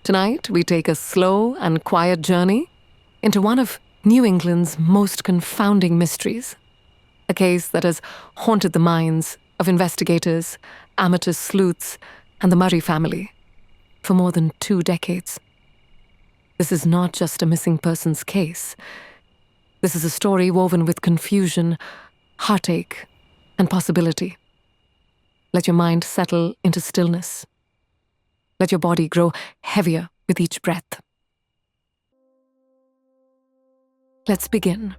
Tonight, we take a slow and quiet journey into one of New England's most confounding mysteries. A case that has haunted the minds of investigators, amateur sleuths, and the Murray family for more than 2 decades. This is not just a missing persons case. This is a story woven with confusion, heartache, and possibility. Let your mind settle into stillness. Let your body grow heavier with each breath. Let's begin.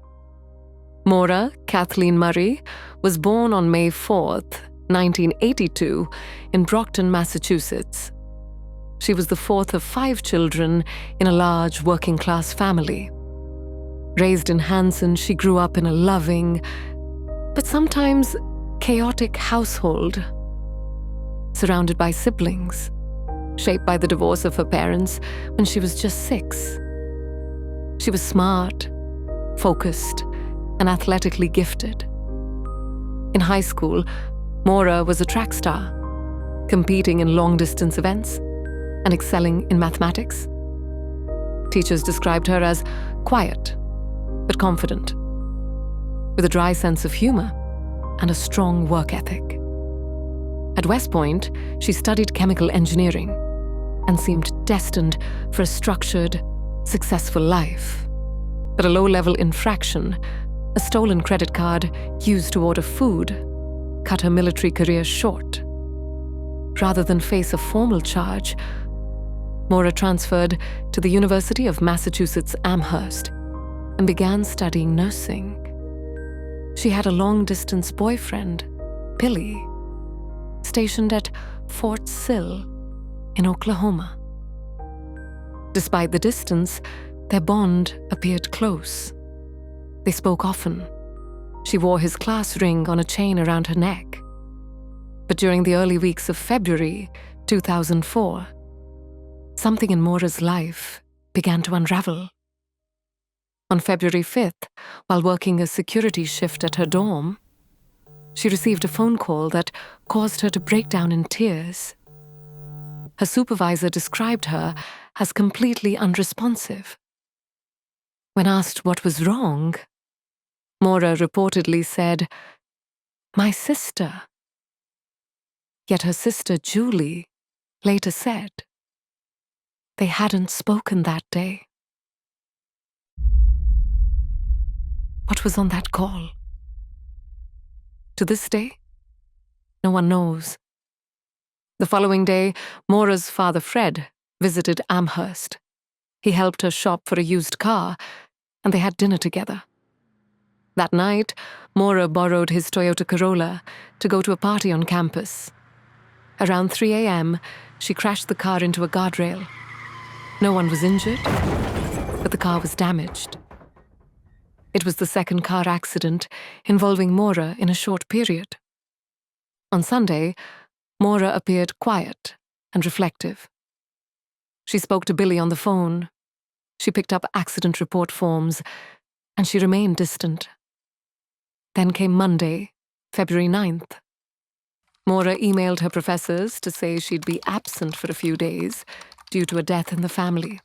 Maura Kathleen Murray was born on May 4th, 1982, in Brockton, Massachusetts. She was the 4th of 5 children in a large working-class family. Raised in Hanson, she grew up in a loving, but sometimes chaotic household, surrounded by siblings, shaped by the divorce of her parents when she was just 6. She was smart, focused, and athletically gifted. In high school, Maura was a track star, competing in long-distance events and excelling in mathematics. Teachers described her as quiet, but confident, with a dry sense of humor and a strong work ethic. At West Point, she studied chemical engineering and seemed destined for a structured, successful life. But a low-level infraction, a stolen credit card used to order food, cut her military career short. Rather than face a formal charge, Maura transferred to the University of Massachusetts Amherst and began studying nursing. She had a long-distance boyfriend, Billy, stationed at Fort Sill in Oklahoma. Despite the distance, their bond appeared close. They spoke often. She wore his class ring on a chain around her neck. But during the early weeks of February 2004, something in Maura's life began to unravel. On February 5th, while working a security shift at her dorm, she received a phone call that caused her to break down in tears. Her supervisor described her as completely unresponsive. When asked what was wrong, Maura reportedly said, "My sister." Yet her sister, Julie, later said they hadn't spoken that day. What was on that call? To this day, no one knows. The following day, Maura's father, Fred, visited Amherst. He helped her shop for a used car, and they had dinner together. That night, Maura borrowed his Toyota Corolla to go to a party on campus. Around 3 a.m., she crashed the car into a guardrail. No one was injured, but the car was damaged. It was the second car accident involving Maura in a short period. On Sunday, Maura appeared quiet and reflective. She spoke to Billy on the phone. She picked up accident report forms, and she remained distant. Then came Monday, February 9th. Maura emailed her professors to say she'd be absent for a few days due to a death in the family,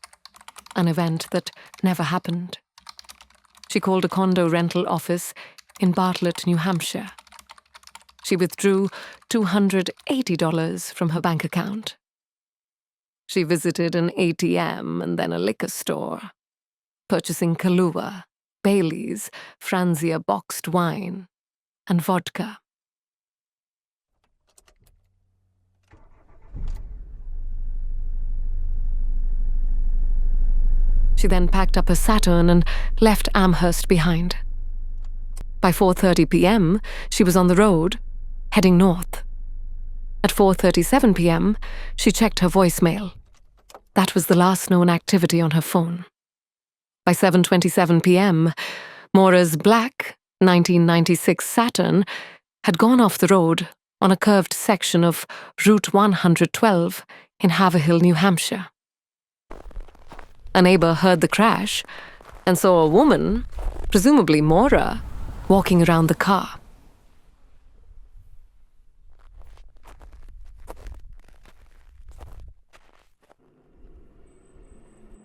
an event that never happened. She called a condo rental office in Bartlett, New Hampshire. She withdrew $280 from her bank account. She visited an ATM and then a liquor store, purchasing Kahlua, Bailey's, Franzia boxed wine, and vodka. She then packed up her Saturn and left Amherst behind. By 4:30 p.m., she was on the road, heading north. At 4:37 p.m., she checked her voicemail. That was the last known activity on her phone. By 7:27 p.m., Maura's black 1996 Saturn had gone off the road on a curved section of Route 112 in Haverhill, New Hampshire. A neighbor heard the crash and saw a woman, presumably Maura, walking around the car.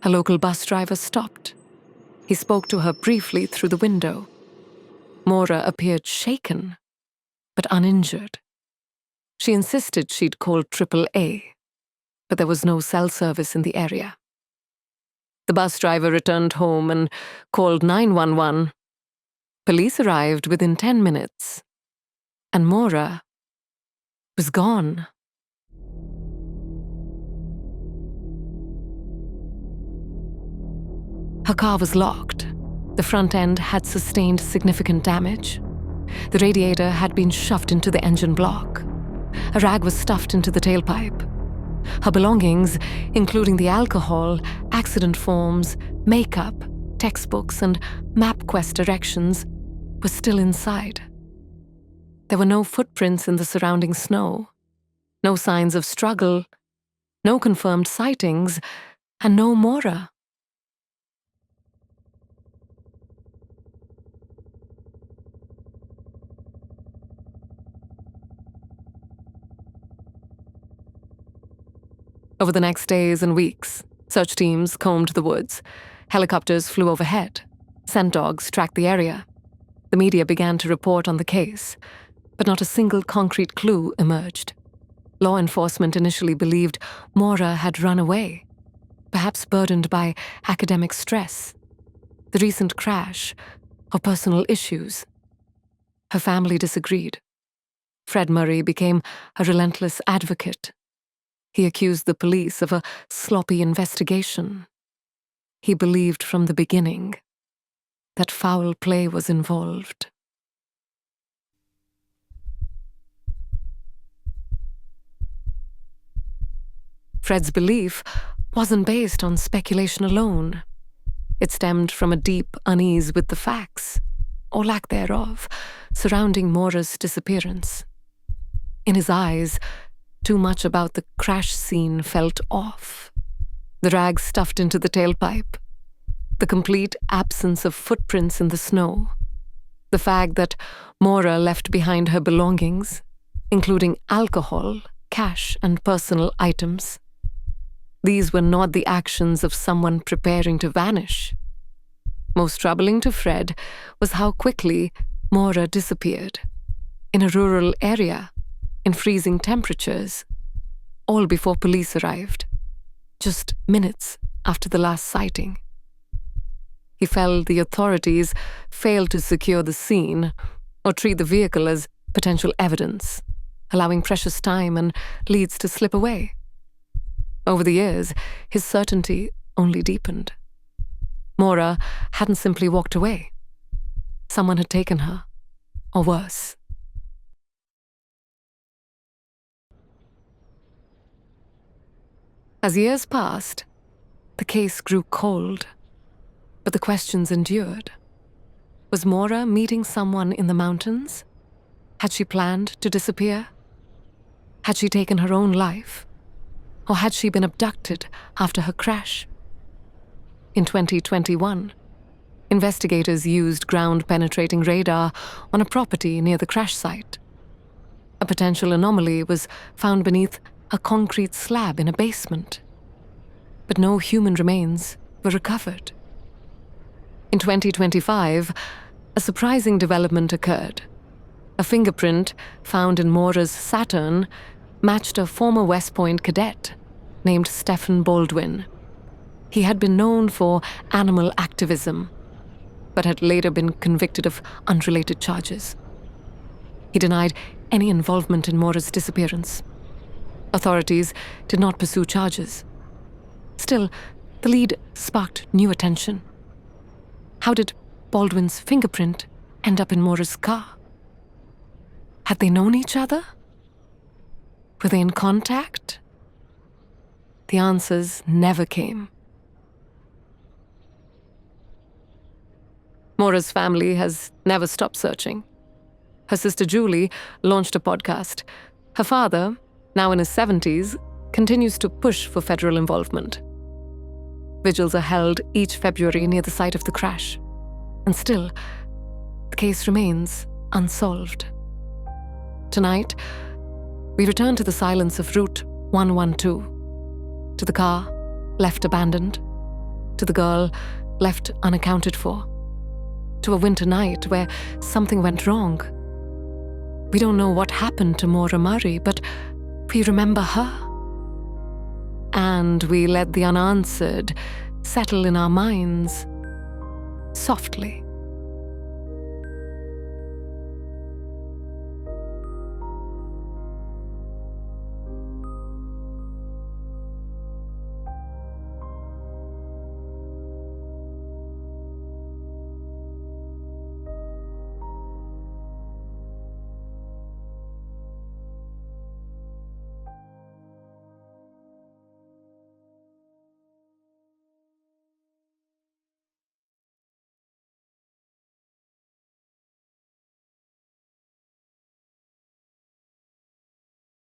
A local bus driver stopped. He spoke to her briefly through the window. Maura appeared shaken, but uninjured. She insisted she'd called AAA, but there was no cell service in the area. The bus driver returned home and called 911. Police arrived within 10 minutes, and Maura was gone. Her car was locked. The front end had sustained significant damage. The radiator had been shoved into the engine block. A rag was stuffed into the tailpipe. Her belongings, including the alcohol, accident forms, makeup, textbooks, and MapQuest directions, were still inside. There were no footprints in the surrounding snow, no signs of struggle, no confirmed sightings, and no Maura. Over the next days and weeks, search teams combed the woods. Helicopters flew overhead. Scent dogs tracked the area. The media began to report on the case, but not a single concrete clue emerged. Law enforcement initially believed Maura had run away, perhaps burdened by academic stress, the recent crash, or personal issues. Her family disagreed. Fred Murray became a relentless advocate. He accused the police of a sloppy investigation. He believed from the beginning that foul play was involved. Fred's belief wasn't based on speculation alone. It stemmed from a deep unease with the facts, or lack thereof, surrounding Maura's disappearance. In his eyes, too much about the crash scene felt off. The rags stuffed into the tailpipe, the complete absence of footprints in the snow, the fact that Maura left behind her belongings, including alcohol, cash, and personal items. These were not the actions of someone preparing to vanish. Most troubling to Fred was how quickly Maura disappeared. In a rural area, in freezing temperatures, all before police arrived, just minutes after the last sighting. He felt the authorities failed to secure the scene or treat the vehicle as potential evidence, allowing precious time and leads to slip away. Over the years, his certainty only deepened. Maura hadn't simply walked away. Someone had taken her, or worse. As years passed, the case grew cold, but the questions endured. Was Maura meeting someone in the mountains? Had she planned to disappear? Had she taken her own life? Or had she been abducted after her crash? In 2021, investigators used ground-penetrating radar on a property near the crash site. A potential anomaly was found beneath a concrete slab in a basement, but no human remains were recovered. In 2025, a surprising development occurred. A fingerprint found in Maura's Saturn matched a former West Point cadet named Stephen Baldwin. He had been known for animal activism, but had later been convicted of unrelated charges. He denied any involvement in Maura's disappearance. Authorities did not pursue charges. Still, the lead sparked new attention. How did Baldwin's fingerprint end up in Maura's car? Had they known each other? Were they in contact? The answers never came. Maura's family has never stopped searching. Her sister Julie launched a podcast. Her father, now in his 70s, continues to push for federal involvement. Vigils are held each February near the site of the crash. And still, the case remains unsolved. Tonight, we return to the silence of Route 112, to the car left abandoned, to the girl left unaccounted for, to a winter night where something went wrong. We don't know what happened to Maura Murray, but we remember her. And we let the unanswered settle in our minds softly.